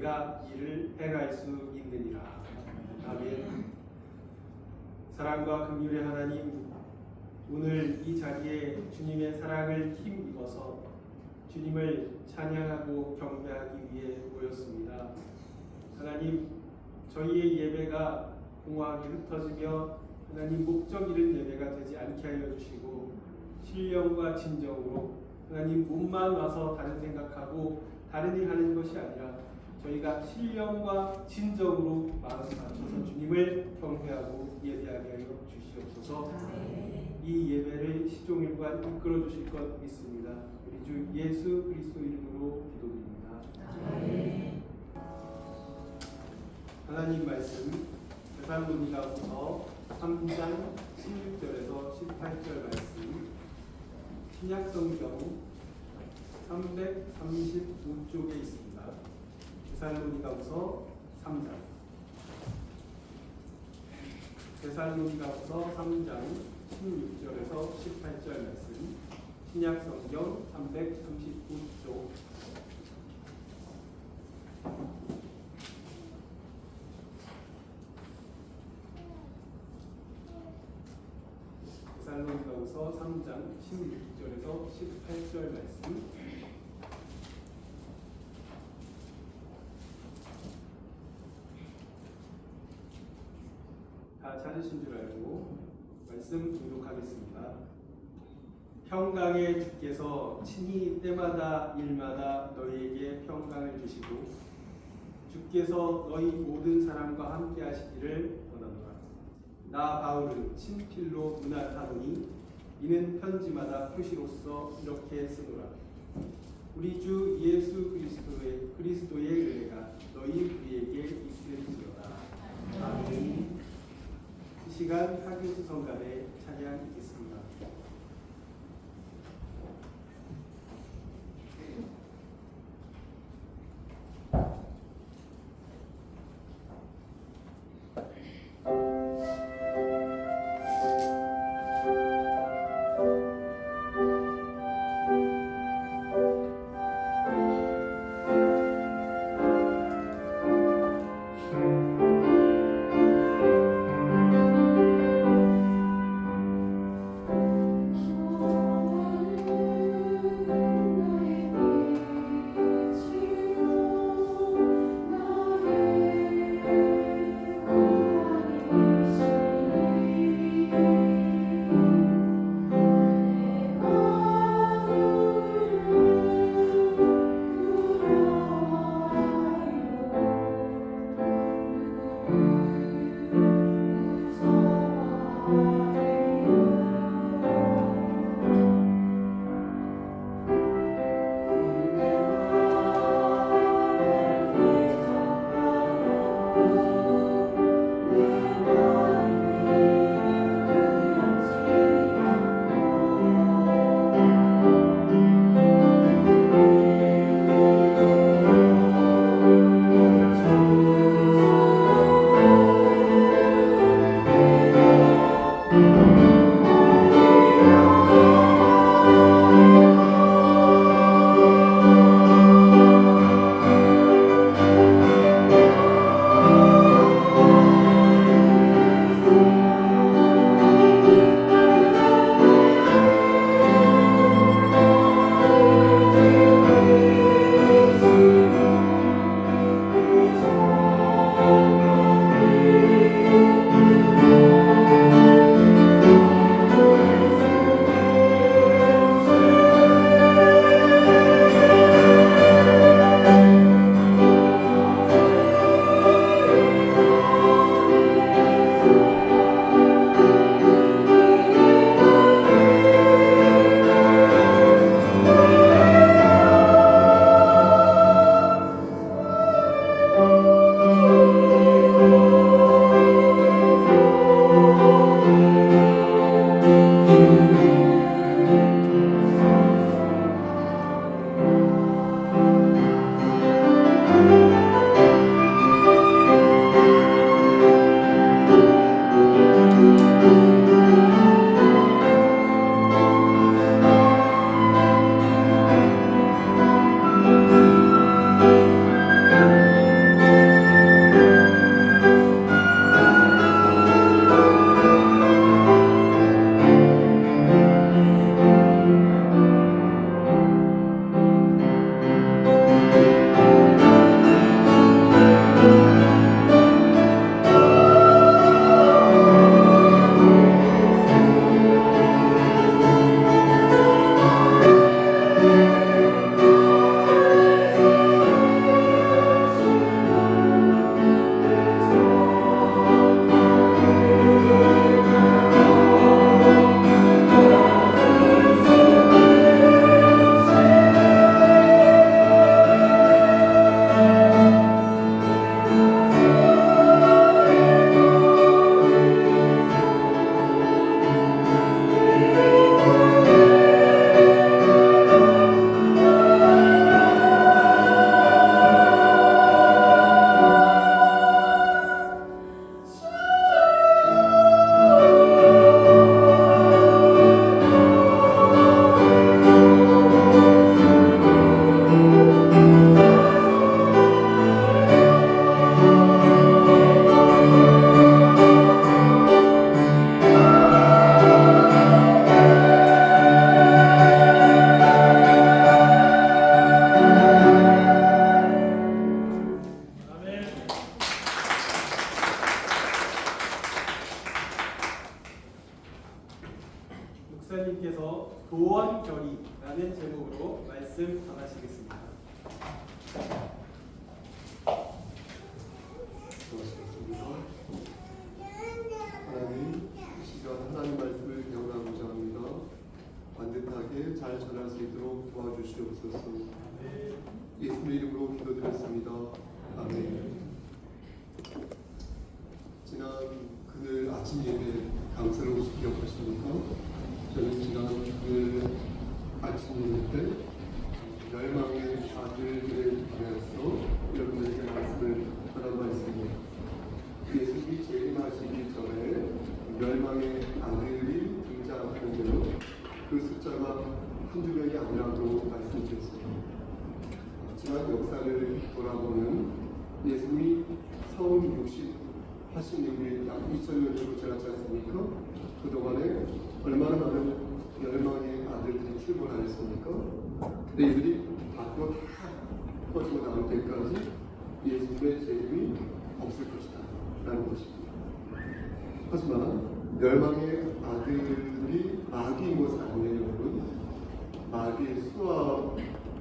저희가 이를 행할 수 있느니라. 아멘. 사랑과 긍휼의 하나님, 오늘 이 자리에 주님의 사랑을 힘입어서 주님을 찬양하고 경배하기 위해 모였습니다. 하나님, 저희의 예배가 공허하게 흩어지며 하나님 목적 잃은 예배가 되지 않게 하여 주시고, 신령과 진정으로 하나님 몸만 와서 다른 생각하고 다른 일 하는 것이 아니라 저희가 신령과 진정으로 마음을 맞춰서 주님을 경배하고 예배하게 하여 주시옵소서. 이 예배를 시종일관 이끌어 주실 것 믿습니다. 우리 주 예수 그리스도 이름으로 기도드립니다. 하나님 말씀 데살로니가후서 3장 16절에서 18절 말씀, 신약성경 335쪽에 있습니다. 데살로니가후서 3장, 데살로니가후서 3장 16절에서 18절 말씀, 신약성경 335쪽. 데살로니가후서 3장 16절에서 18절 말씀. 다 찾으신 줄 알고 말씀 교독하겠습니다. 평강의 주께서 친히 때마다 일마다 너희에게 평강을 주시고 주께서 너희 모든 사람과 함께 하시기를 원하노라. 나 바울은 친필로 문안하노니 이는 편지마다 표시로서 이렇게 쓰노라. 우리 주 예수 그리스도의 은혜가 너희 우리에게 있을지어다. 아멘. 이 시간 하교수 성간의 찬양 있겠습니다. 별이라는 제목으로 말씀 전하시겠습니다. 하나님, 이 시간 하나님 말씀을 배워나가고자 합니다. 반듯하게 잘 전할 수 있도록 도와주시옵소서. 예수님의 이름으로 기도드렸습니다. 아멘. 지난 금요일 아침 예배 강사를 혹시 기억하십니까? 저는 지난 금요일 아침 예배 때 멸망의 아들들에 관해서 여러분들에게 말씀을 전한 바 있습니다. 예수님이 재림하시기 전에 멸망의 아들이 등장하는데요. 그 숫자가 한두 명이 아니라고 말씀드렸습니다. 지난 역사를 돌아보면 예수님이 성령 60 하신 이후에 약 2000년 정도 지났지 않습니까? 그동안에 얼마나 많은 멸망의 아들들이 출몰하였습니까? 근데 이들이 밖으로 다 퍼지고 나올 때까지 예수님의 재림이 없을 것이다 라는 것입니다. 하지만 멸망의 아들이 마귀인 것은 아니에요, 여러분. 마귀의 수와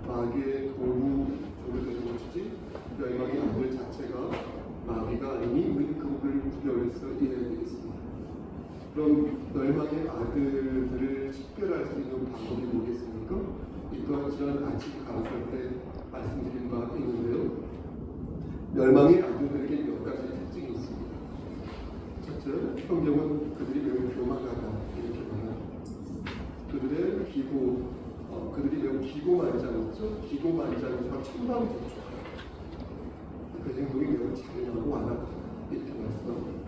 마귀의 도구 정도 되는 것이지 멸망의 아들 자체가 마귀가 아니니 우리는 그분을 구별해서 이해해야 되겠습니다. 그럼 멸망의 아들들을 식별할 수 있는 방법이 뭐겠습니까? 이 또한 지난 아침 강사 때 말씀드린 바 있는데요. 멸망의 아들들에게 몇 가지 특징이 있습니다. 첫째, 성경은 그들이 매우 교만하다 이렇게 말합니다. 그들의 그들이 매우 기고만장했죠. 기고만장해서 천방지축. 그 행동이 매우 잔인하고 완악하다 이렇게 말씀합니다.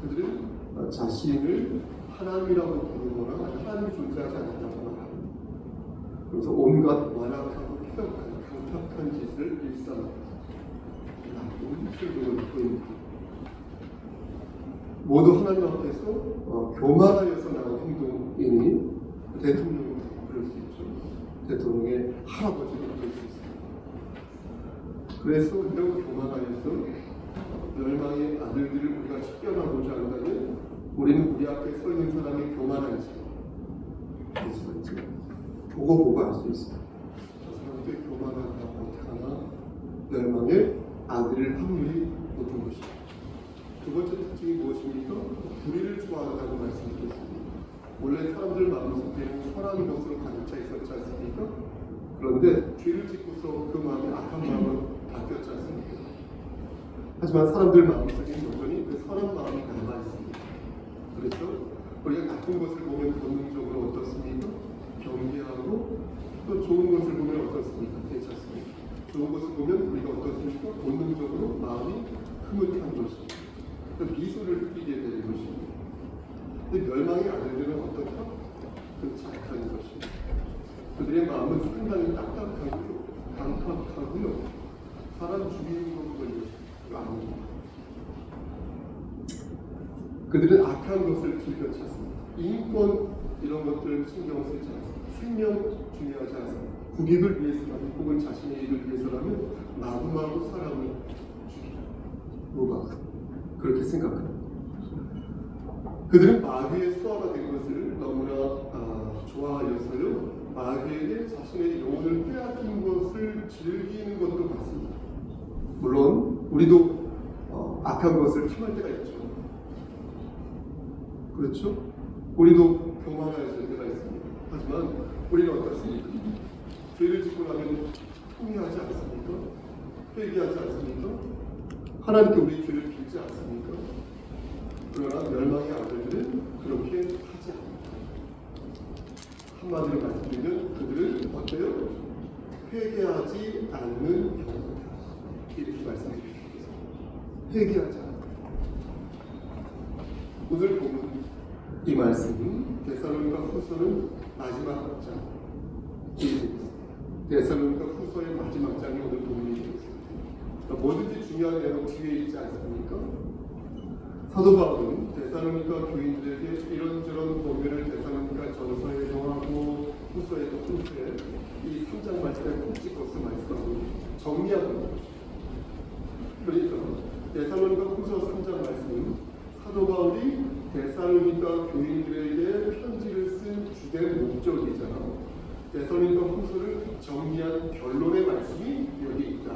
그들은 자신을 하나님이라고 부르거나 하나님이 존재하지 않는다고 말합니다. 그래서 온갖 완악하고 폐역한 강팍한 짓을 일삼합니다. 나쁜 행동을 보입니다. 모두 하나님 앞에서 교만하여서 나온 행동이니 대통령을 그럴 수 있죠. 대통령의 할아버지를 그럴 수 있습니다. 그래서 매우 교만하여서 멸망의 아들들을 우리가 식별하고자 한다면 우리는 우리 앞에 서 있는 사람이 교만한지 알 수가 있죠. 보고 알 수 있습니다. 저 사람들 교만하다 못하나 멸망의 아들을 확률이 높은 것입니다. 두 번째 특징이 무엇입니까? 불의를 좋아한다고 말씀드렸습니다. 원래 사람들 마음속에는 선한 것으로 가득 차 있었지 않습니까? 그런데 죄를 짓고서 그 마음이 악한 마음으로 바뀌었지 않습니까? 하지만 사람들 마음속에는 여전히 그 선한 마음이 남아있습니다. 그래서 우리가 나쁜 것을 보면 본능적으로 어떻습니까? 경계하고 또 좋은 것을 보면 어떻습니까? 괜찮습니다. 좋은 것을 보면 우리가 어떻습니까? 본능적으로 마음이 흐뭇한 것입니다. 미소를 띠게 되는 것입니다. 근데 멸망의 아들들은 어떻다? 그렇지 않다는 것입니다. 그들의 마음은 상당히 딱딱하고요, 강팍하고요, 사람 죽이는 것뿐이 아닙니다. 그들은 악한 것을 즐겨 찾습니다. 인권 이런 것들 신경 쓰지 않습니다. 생명 중요하지 않습니다. 국익을 위해서라면 혹은 자신의 일을 위해서라면 마구마구 사람을 죽이라. 뭐가 그렇게 생각합니다. 그들은 마귀의 수하가 된 것을 너무나 좋아하여서요. 마귀에게 자신의 영혼을 빼앗긴 것을 즐기는 것도 같습니다. 물론 우리도 악한 것을 탐할 때가 있죠. 그렇죠? 우리도 교만할 때가 있습니다. 하지만 우리는 어떻습니까? 죄를 짓고 나면 통회하지 않습니까? 회개하지 않습니까? 하나님께 우리 죄를 빌지 않습니까? 그러나 멸망의 아들들은 그렇게 하지 않습니다. 한마디로 말씀드리면 그들은 어때요? 회개하지 않는 경우다. 이렇게 말씀드립니다. 회개하지 않는다. 오늘 보면 이 말씀은 데살로니가 후서는 마지막 장. 데살로니가 후서의 마지막 장이 오늘 본문이 되겠습니다. 뭐든지 중요한 내용 뒤에 있지 않습니까? 사도 바울은 데살로니가 교인들에게 이런저런 보면을 데살로니가 전서에 정하고 후서에 통틀에 이 3장 말씀에 콕 찍어서 말씀하고 정리하고 있는 것입니다. 그러니까 데살로니가 후서 3장 말씀은 사도 바울이 데살로니가 교인들에게 편지를 쓴 주된 목적이잖아. 대선인과 후서를 정리한 결론의 말씀이 여기 있다.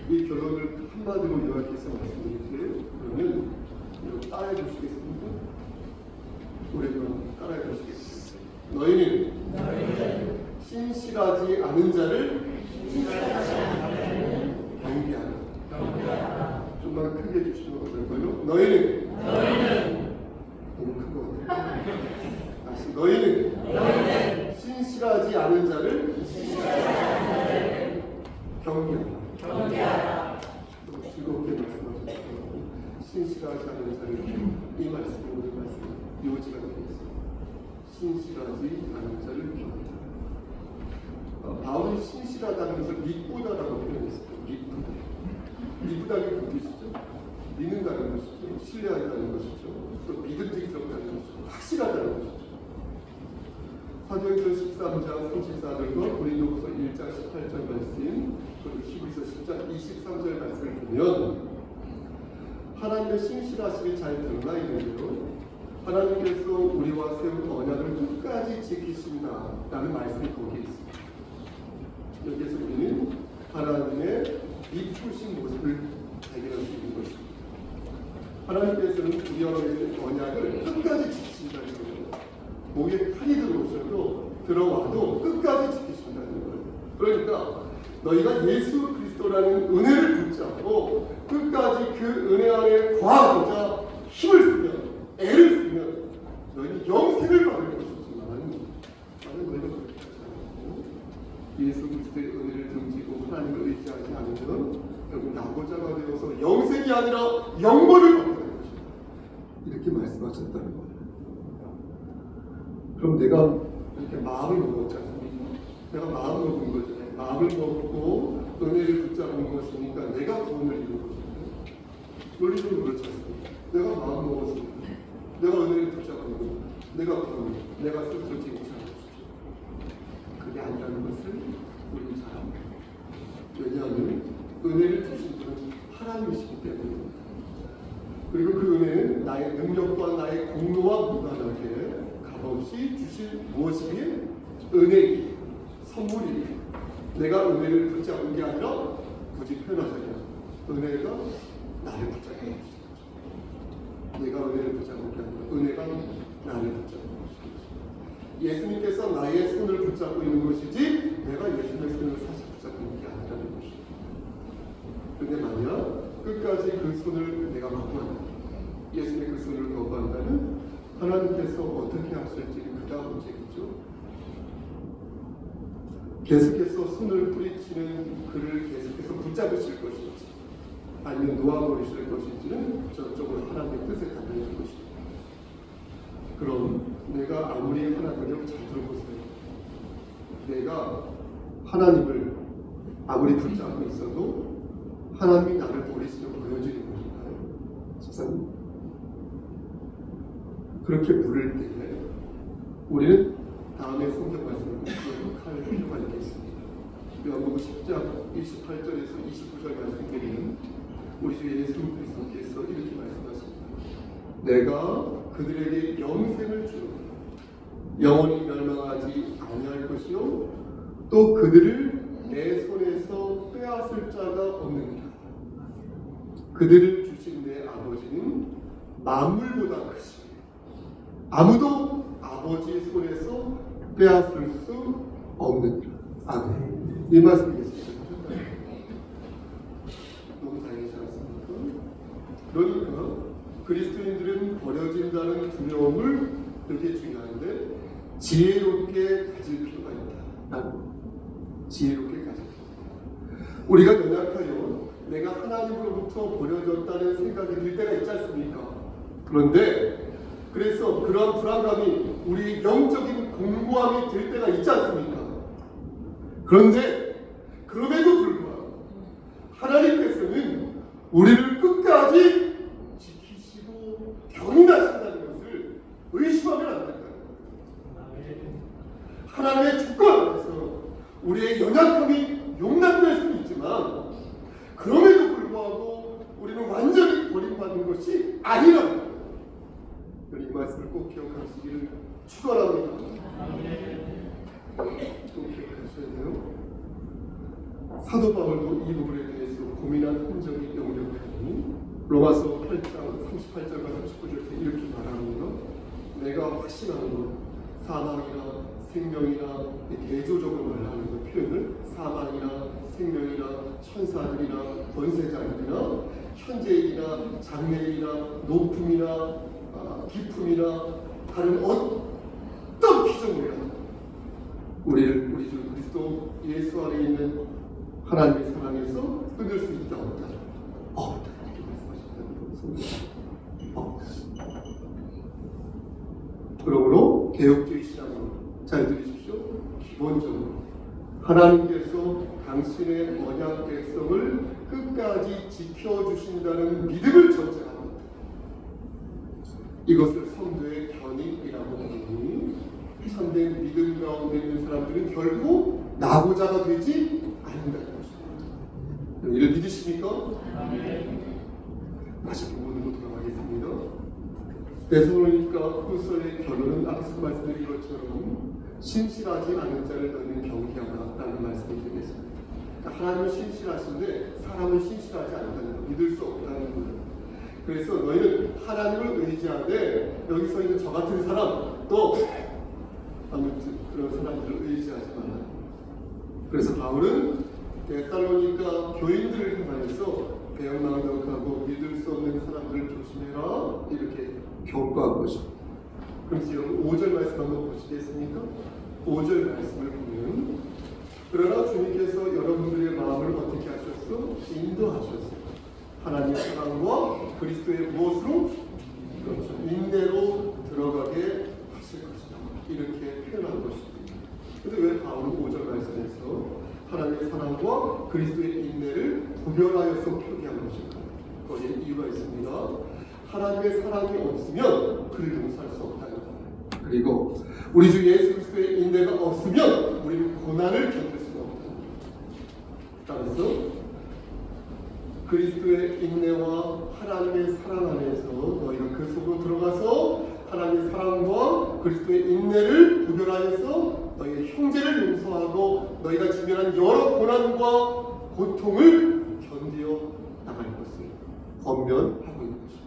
이 결론을 한마디로 요약해서 말씀드릴게요. 그러면 이거 따라해 보시겠습니까? 우리가 따라해 보시겠습니다. 너희는 신실하지 않은 자를 경계하라. 좀만 크게 해주시면 어떨까요? 너희는 너무 큰 것 같아요. 다시 너희는 신실하지 않은 자를 경계하라. 즐겁게 말씀하셨습니다. 신실하지 않은 자를 이 말씀이 오늘 말씀 요지가 되겠습니다. 신실하지 않은 자를 경계하라. 바울이 신실하다는 것을 믿보다라고 표현했습니다. 믿보다는 그 뜻이죠. 믿는다는 것이죠. 신뢰한다는 것이죠. 또 믿음직스럽다는 것이죠. 확실하다는 것이죠. 사도행전 13장 34절과 고린도후서 1장 18절 말씀, 그리고 히브리서 10장 23절 말씀을 보면 하나님의 신실하심이 잘 드러나 있는데요. 하나님께서 우리와 세운 언약을 끝까지 지키신다 라는 말씀이 거기에 있습니다. 여기에서 우리는 하나님의 비추신 모습을 발견할 수 있는 것입니다. 하나님께서는 우리와 맺은 언약을 끝까지 지키신다는 거예요. 목에 칼이 들어와도 끝까지 지키신다는 거예요. 그러니까 너희가 예수 그리스도라는 은혜를 붙잡고 끝까지 그 은혜 안에 거하고자 힘을 쓰면, 애를 쓰면 너희는 영생을 받을 것이지만 나는 너희가 그렇게 하지 않고 예수 그리스도의 은혜를 등지고 하나님을 의지하지 않으면 결국 낙오자가 되어서 영생이 아니라 영벌을 받게 될 것이다. 이렇게 말씀하셨다는 거예요. 그럼 내가 이렇게 마음을 먹었지 않습니까? 내가 마음을 먹은 거잖아요. 마음을 먹고 은혜를 붙잡은 것이니까 내가 구원을 이룬 것이잖아요. 논리적으로 그렇지 않습니까? 내가 마음 먹었으니까 내가 은혜를 붙잡은 거, 내가 구원, 내가 스스로 쟁취한 것이죠. 그게 아니라는 것을 우리는 잘 압니다. 왜냐하면 은혜를 주신 분은 하나님이시기 때문입니다. 그리고 그 은혜는 나의 능력과 나의 공로와 무관하게 값없이 주신 무엇이기에? 은혜이기에, 선물이기에. 내가 은혜를 붙잡은 게 아니라 굳이 표현하자면 은혜가 나를 붙잡은 것이죠. 내가 은혜를 붙잡은 게 아니라 은혜가 나를 붙잡은 것이죠. 예수님께서 나의 손을 붙잡고 있는 것이지 내가 예수님의 손을 사실 붙잡고 있는 게 아니라는 것이죠. 그런데 만약 끝까지 그 손을 내가 거부한다, 예수님의 그 손을 거부한다면 하나님께서 어떻게 하실지는 그 다음 문제겠죠. 계속해서 손을 뿌리치는 그를 계속해서 붙잡으실 것인지 아니면 놓아버리실 것인지는 저쪽으로 하나님의 뜻에 달려있는 것입니다. 그럼 내가 아무리 하나님을 잘 들어보세요. 내가 하나님을 아무리 붙잡고 있어도 하나님이 나를 버리시려 보여주는 것인가요? 집사님? 그렇게 물을 때에 우리는 다음에 성경 말씀을 기억할 필요가 있겠습니다. 요한복음 10장 28절에서 29절 말씀드리는 우리 주 예수 그리스도께서 이렇게 말씀하십니다. 내가 그들에게 영생을 주노니 영원히 멸망하지 아니할 것이요 또 그들을 내 손에서 빼앗을 자가 없느니라. 그들을 주신 내 아버지는 만물보다 크시니 아무도 아버지 손에서 빼앗을 수 없느니라. 아멘. 이 말씀이겠습니다. 너무 다행이지 않습니까? 그러니까 그리스도인들은 버려진다는 두려움을 되게 중요한데 지혜롭게 가질 필요가 있다. 지혜롭게 가질 필요가 있다. 우리가 연약하여 내가 하나님으로부터 버려졌다는 생각이 들 때가 있지 않습니까? 그런데 그래서 그러한 불안감이 우리 영적인 공고함이 될 때가 있지 않습니까? 그런데 그럼에도 불구하고 하나님께서는 우리를 끝까지 지키시고 경인하신다는 것을 의심하면 안 된다는 거예요. 하나님의 주권 안에서 우리의 연약함이 용납될 수는 있지만 그럼에도 불구하고 우리는 완전히 버림받는 것이 아니라는 거예요. 이 말씀을 꼭 기억하시기를 축원합니다. 또 기억하셔야 돼요. 사도 바울도 이 부분에 대해서 고민한 흔적이 역력하니 로마서 8장 38절과 39절에 이렇게 말합니다. 내가 확신하는 것, 사망이나 생명이나 대조적으로 말하는 것 표현을 사망이나 생명이나 천사들이나 권세자들이나 현재이나 장래이나 높음이나 깊음이나 다른 어떤 피조물이나 우리를 우리 주 그리스도 예수 안에 있는 하나님의 사랑에서 끊을 수 있다 없다 없다 이렇게 말씀하셨다는 것입니다. 그러므로 개혁주의 신앙으로 잘 들으십시오. 기본적으로 하나님께서 당신의 언약 백성을 끝까지 지켜주신다는 믿음을 전제합니다. 이것을 성도의 견인이라고 하니 참된 믿음 가운데 있는 사람들은 결코 나고자가 되지 않는다는 것입니다. 이를 믿으십니까? 다시 본문으로 돌아가겠습니다. 데살로니가 후서의 결론은 앞에서 말씀드린 것처럼 신실하지 않은 자를 너희는 경계하라라는 말씀을 드리겠습니다. 그러니까 하나님은 신실하신데 사람은 신실하지 않다는 것, 믿을 수 없다는 거예요. 그래서 너희는 하나님을 의지하되 여기서 있는 저 같은 사람 또 아무튼 그런 사람들을 의지하지 말라. 그래서 바울은 데살로니가 교인들을 향하여서 배은망덕하고 믿을 수 없는 사람들을 조심해라 이렇게 경고한 것입니다. 그래서 여러분 5절 말씀 한번 보시겠습니까? 5절 말씀을 보면 그러나 주님께서 여러분들의 마음을 어떻게 하셨어? 인도하셨어요. 하나님의 사랑과 그리스도의 무엇으로? 그렇죠. 인내로 들어가게 하실 것이다. 이렇게 표현한 것입니다. 근데 왜 바울은 5절 말씀에서 하나님의 사랑과 그리스도의 인내를 구별하여서 표기한 것일까? 거기에 이유가 있습니다. 하나님의 사랑이 없으면 그리스도는 살 수 없다는 거예요. 그리고 우리 주 예수 그리스도의 인내가 없으면 우리는 고난을 겪을 수가 없다는 거예요. 따라서 그리스도의 인내와 하나님의 사랑 안에서 너희가 그 속으로 들어가서 하나님의 사랑과 그리스도의 인내를 구별하여서 너희의 형제를 용서하고 너희가 직면한 여러 고난과 고통을 견디어 나갈 것을 권면하고 있는 것입니다.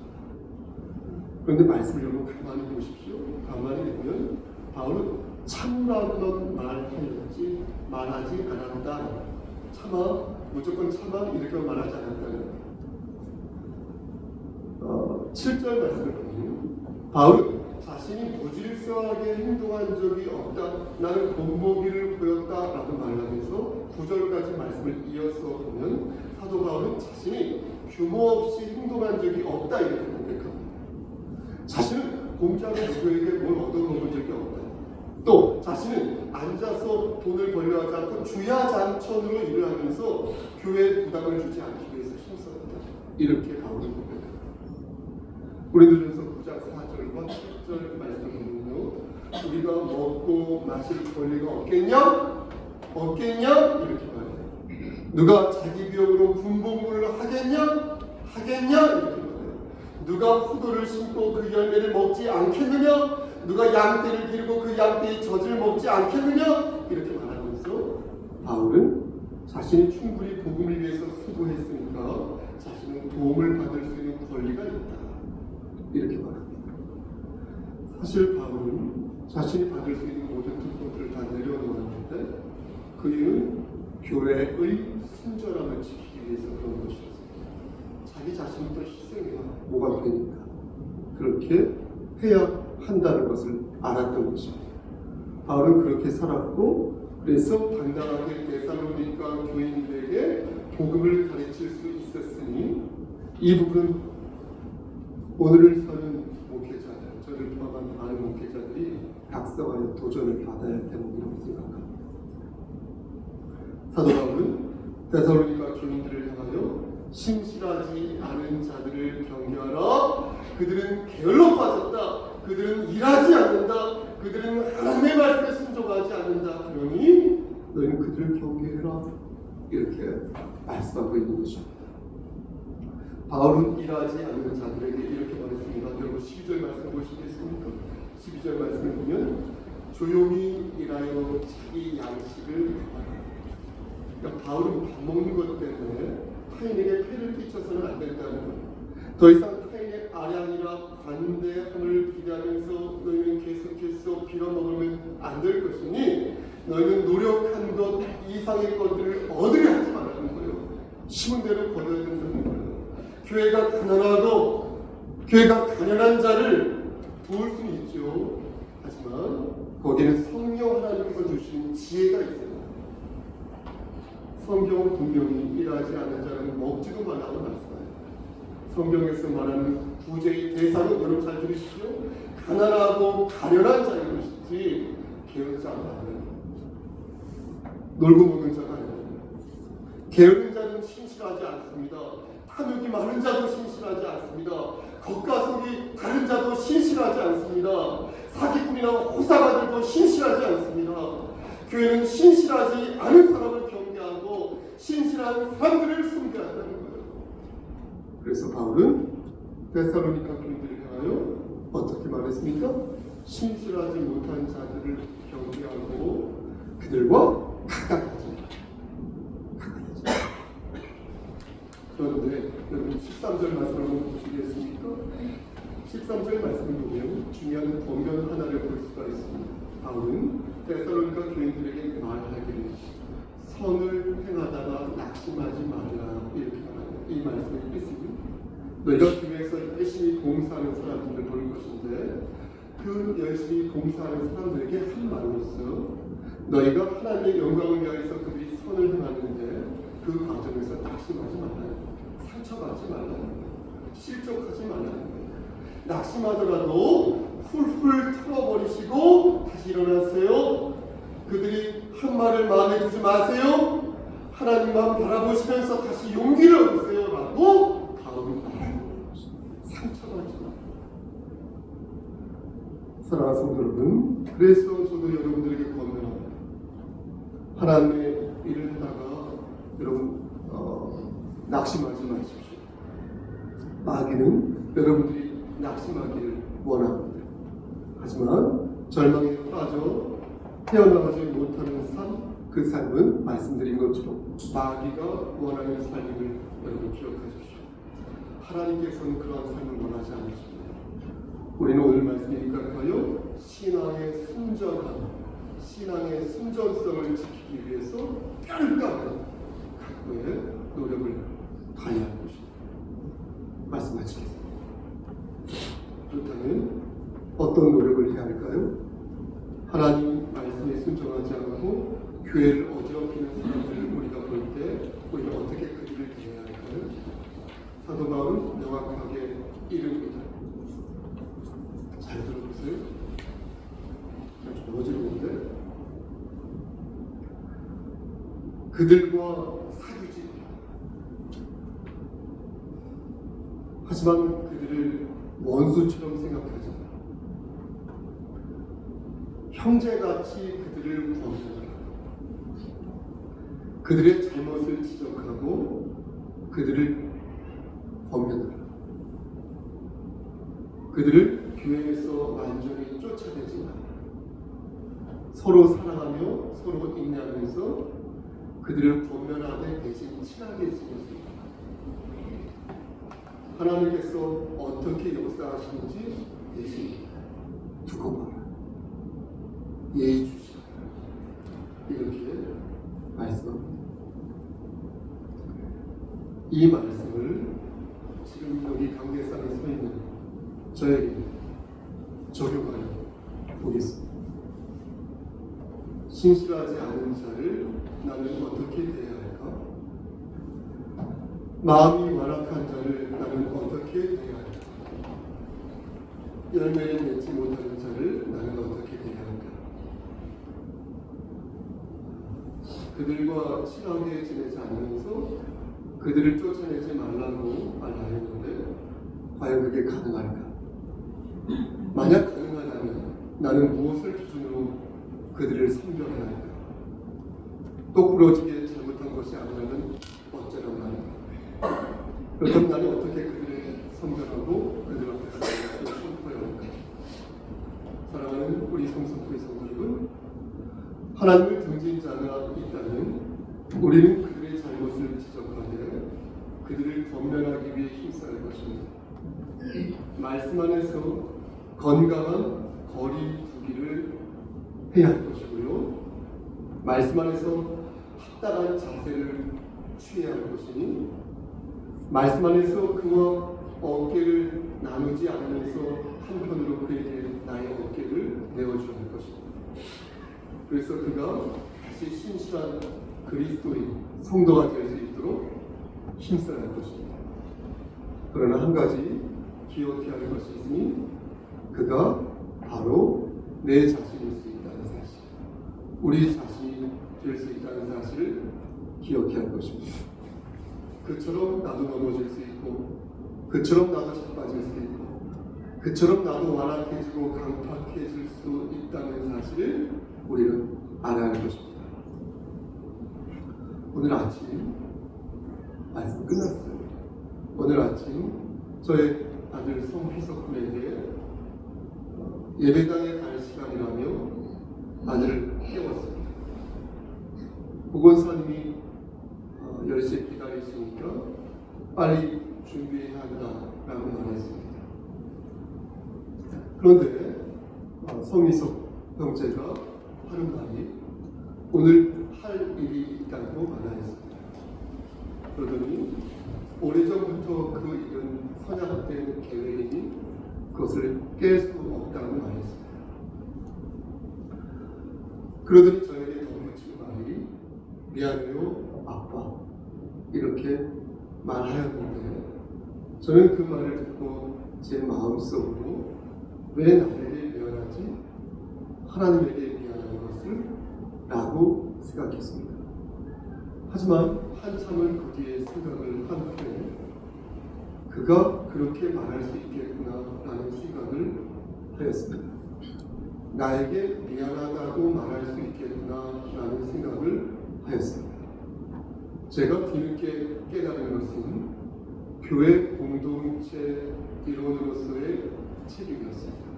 그런데 말씀을 여러분 가만히 보십시오. 가만히 보면 바울은 참으라고만 말하였지 말하지 않았다. 참아, 무조건 참아 이렇게 말하지 않았다는 7절 말씀을 보면 바울은 자신이 무질서하게 행동한 적이 없다. 나는 본보기를 보였다라고 말하면서 9절까지 말씀을 이어서 보면 사도 바울은 자신이 규모 없이 행동한 적이 없다 이렇게 고백합니다. 자신은 공짜로 누구에게 뭘 얻어먹은 적이 없다. 또 자신은 앉아서 돈을 벌려 하지 않고 주야장천으로 일을 하면서 교회에 부담을 주지 않기 위해서 힘썼다. 이렇게 바울은 고백합니다. 고린도전서 9장 4절과 10절 말씀을 보면요, 우리가 먹고 마실 권리가 없겠냐? 없겠냐? 이렇게 말해요. 누가 자기 비용으로 분봉물을 하겠냐? 하겠냐? 이렇게 말해요. 누가 포도를 심고 그 열매를 먹지 않겠느냐? 누가 양떼를 기르고 그 양떼의 젖을 먹지 않겠느냐? 이렇게 말하면서 바울은 자신이 충분히 복음을 위해서 수고했으니까 자신은 도움을 받을 수 있는 권리가 있다. 이렇게 말합니다. 사실 바울은 자신이 받을 수 있는 모든 특권들을 다 내려놓았는데 그 이유는 교회의 순전함을 지키기 위해서 그런 것이었습니다. 자기 자신부터 희생해야 뭐가 되니까 그렇게 해야 한다는 것을 알았던 것입니다. 바울은 그렇게 살았고 그래서 당당하게 데살로니가 교인들에게 복음을 가르칠 수 있었으니 이 부분 오늘을 사는 목회자들, 저를 포함한 많은 목회자들이 각성하여 도전을 받아야 할 대목이라고 생각합니다. 사도 바울은 데살로니가 교인들을 향하여 신실하지 않은 자들을 경계하라. 그들은 게을러 빠졌다. 그들은 일하지 않는다. 그들은 하나님의 말씀에 순종하지 않는다. 그러니 너희는 그들을 경계해라. 이렇게 말씀하고 있는 것입니다. 바울은 일하지 않는 자들에게 이렇게 말했습니다. 여러분 12절 말씀 보시겠습니까? 12절 말씀을 보면 조용히 일하여 자기 양식을 구하라. 그러니까 바울은 밥 먹는 것 때문에 타인에게 폐를 끼쳐서는 안 된다는 거예요. 더 이상 타인의 아량이나 관대함을 기대하면서 너희는 계속해서 빌어먹으면 안 될 것이니 너희는 노력한 것 이상의 것들을 얻으려 하지 말라는 거예요. 심은 대로 거둬야 된다는 거예요. 교회가 가난하고 교회가 가난한 자를 도울 수는 있죠. 하지만 거기에는 성령 하나님께서 주신 지혜가 있어요. 성경은 분명히 일하지 않는 자는 먹지도 말라고 말씀해요. 성경에서 말하는 구제의 대상은 여러분 잘 들으시죠? 가난하고 가련한 자인 것이지 게으른 자가 아니에요. 놀고 먹는 자가 아니에요. 게으른 자는 신실하지 않습니다. 탐욕이 많은 자도 신실하지 않습니다. 겉과 속이 다른 자도 신실하지 않습니다. 사기꾼이나 호사가들도 신실하지 않습니다. 교회는 신실하지 않은 사람을 경계하고 신실한 사람들을 섬겨한다는 거예요. 그래서 바울은 데살로니가 교인들을 향하여 어떻게 말했습니까? 신실하지 못한 자들을 경계하고 그들과 가까이 그런데 여러분 13절 말씀을 한번 보시겠습니까? 13절 말씀을 보면 중요한 권면 하나를 볼 수가 있습니다. 바울은 데살로니가 교인들에게 말하기를 선을 행하다가 낙심하지 말라 이렇게 말합니다. 이 말씀을 읽겠습니다. 너희가 교회에서 열심히 봉사하는 사람들을 볼 것인데 그 열심히 봉사하는 사람들에게 한 말로서 너희가 하나님의 영광을 위하여서 그들이 선을 행하는데 그 과정에서 낙심하지 말라. 상처받지 말라는 거예요. 실족하지 말라는 거예요. 낙심하더라도 훌훌 털어버리시고 다시 일어나세요. 그들이 한 말을 마음에 두지 마세요. 하나님만 바라보시면서 다시 용기를 얻으세요 라고 바울은 말하는 것입니다. 상처받지 마. 사랑하는 성도 여러분, 그래서 저도 여러분들에게 권면합니다. 하나님의 일을 하다가 여러분 낙심하지 마십시오. 마귀는 여러분들이 낙심하기를 원합니다. 하지만 절망에 빠져 헤어나가지 못하는 삶, 그 삶은 말씀드린 것처럼 마귀가 원하는 삶임을 여러분 기억하십시오. 하나님께서는 그러한 삶을 원하지 않으십니다. 우리는 오늘 말씀이니까요, 신앙의 순전성을 지키기 위해서 뼈를 까는 각고의 노력을 다해야 할 것입니다. 말씀하시겠습니다. 그렇다면 어떤 노력을 해야 할까요? 하나님 말씀에 순종하지 않고 교회를 어지럽히는 사람들을 우리가 볼 때 우리가 어떻게 그들을 대해야 할까요? 사도 바울은 명확하게 이릅니다. 잘 들어보세요. 좀 어지러운데 그들과 사귀지. 하지만 그들을 원수처럼 생각하지 마. 형제같이 그들을 구원하라. 그들의 잘못을 지적하고 그들을 범죄하라. 그들을 교회에서 완전히 쫓아내지 마. 서로 사랑하며 서로 인내하면서 그들을 권면하되 대신 친하게 지내지. 하나님께서 어떻게 역사하시는지 대신 두고 봐라. 예의 주시라. 이렇게 말씀합니다. 이 말씀을 지금 여기 강대상에 서 있는 저에게 적용하여 보겠습니다. 신실하지 않은 자를 나는 어떻게 대해야 할까? 마음이 완악한 자를 나는 어떻게 대해야 할까? 열매를 맺지 못하는 자를 나는 어떻게 대해야 할까? 그들과 친하게 지내지 않으면서 그들을 쫓아내지 말라고 말하였는데 과연 그게 가능할까? 만약 가능하다면 나는 무엇을 기준으로 그들을 선별해야 할까? 똑부러지게 잘못한 것이 아니라면 어쩌란 말인가? 그렇다면 나는 어떻게 그들을 선별하고 그들 앞에서 선포해야 할까? 성서교회 성도 여러분, 하나님을 등진 자가 있다면 우리는 그들의 잘못을 지적하되 그들을 권면하기 위해 힘써야 할 것입니다. 말씀 안에서 건강한 거리 두기를 해야 할 것이고요. 말씀 안에서 합당한 자세를 취해야 할 것이니 말씀 안에서 그와 어깨를 나누지 않으면서 한편으로 그에게 나의 어깨를 내어줘야 할 것입니다. 그래서 그가 다시 신실한 그리스도인 성도가 될 수 있도록 힘써야 할 것입니다. 그러나 한 가지 기억해야 할 것이 있으니 그가 바로 내 자신일 수 있다는 사실, 우리 자신이 될 수 있다는 사실을 기억해야 할 것입니다. 그처럼 나도 넘어질 수 있고, 그처럼 나도 자빠질 수 있고, 그처럼 나도 완악해지고 강팍해질 수 있다는 사실을 우리는 알아야 할 것입니다. 오늘 아침 말씀 끝났어요. 오늘 아침 저의 아들 성희석 군에게 예배당에 갈 시간이라며 아들을 깨웠습니다. 보건사님이 10시에 기다리시니까 빨리 준비해야 한다라고 말했습니다. 그런데 성희석 형제가 하는 말이 오늘 할 일이 있다고 말하였습니다. 그러더니 오래전부터 그 일은 선약된 계획이니 그것을 깰 수 없다고 말했습니다. 그러더니 저에게 덧붙인 말이 미안해요 아빠 이렇게 말하였는데 저는 그 말을 듣고 제 마음속으로 왜 나에게 미안하지? 하나님에게 미안한 것을 라고 생각했습니다. 하지만 한참을 그 뒤에 생각을 한 후에 그가 그렇게 말할 수 있겠구나 라는 생각을 하였습니다. 나에게 미안하다고 말할 수 있겠구나 라는 생각을 하였습니다. 제가 뒤늦게 깨달은 것은 교회 공동체 일원으로서의 책임이었습니다.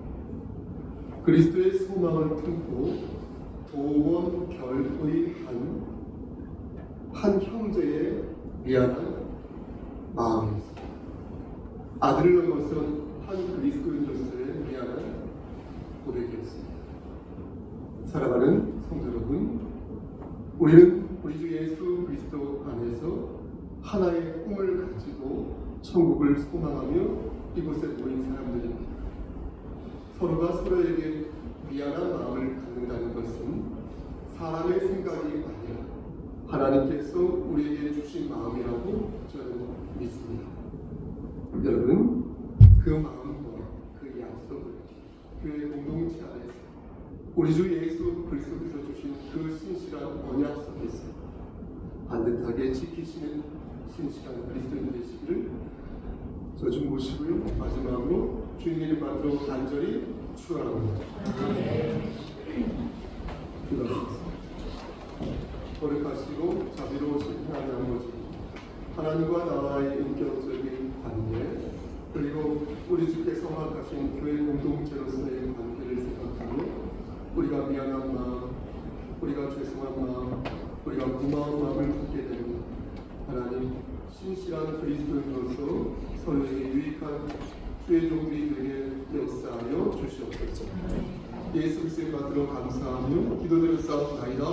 그리스도의 소망을 품고 도원 결의 한 형제의 미안한 마음이었습니다. 아들을 넘어선 한 그리스도인으로서의 미안한 고백이었습니다. 사랑하는 성도 여러분, 우리는 우리 주 예수 그리스도 안에서 하나의 꿈을 가지고 천국을 소망하며 이곳에 모인 사람들입니다. 서로가 서로에게 미안한 마음을 갖는다는 것은 사람의 생각이 아니라 하나님께서 우리에게 주신 마음이라고 저는 믿습니다. 여러분, 그 마음과 그 약속을 교회 공동체 안에서 우리 주 예수 그리스도께서 주신 그 신실한 언약 속에서 반듯하게 지키시는 신실한 그리스도인 되시기를 저 좀 모시고요. 마지막으로 주님의 받들어 간절히 축원합니다. 기도하겠습니다. 거룩하시고 자비로우신 하나님 아버지, 하나님과 나와의 인격적인 관계, 그리고 우리 주께서 허락하신 교회 공동체로서의 관계를 생각하며 우리가 미안한 마음, 우리가 죄송한 마음, 우리가 고마운 마음을 갖게 되는 하나님 신실한 그리스도인으로서 서로에게 유익한 주의 종들이 되게 역사하여 주시옵소서. 예수 그리스도의 받들어 감사하며 기도드렸사옵나이다.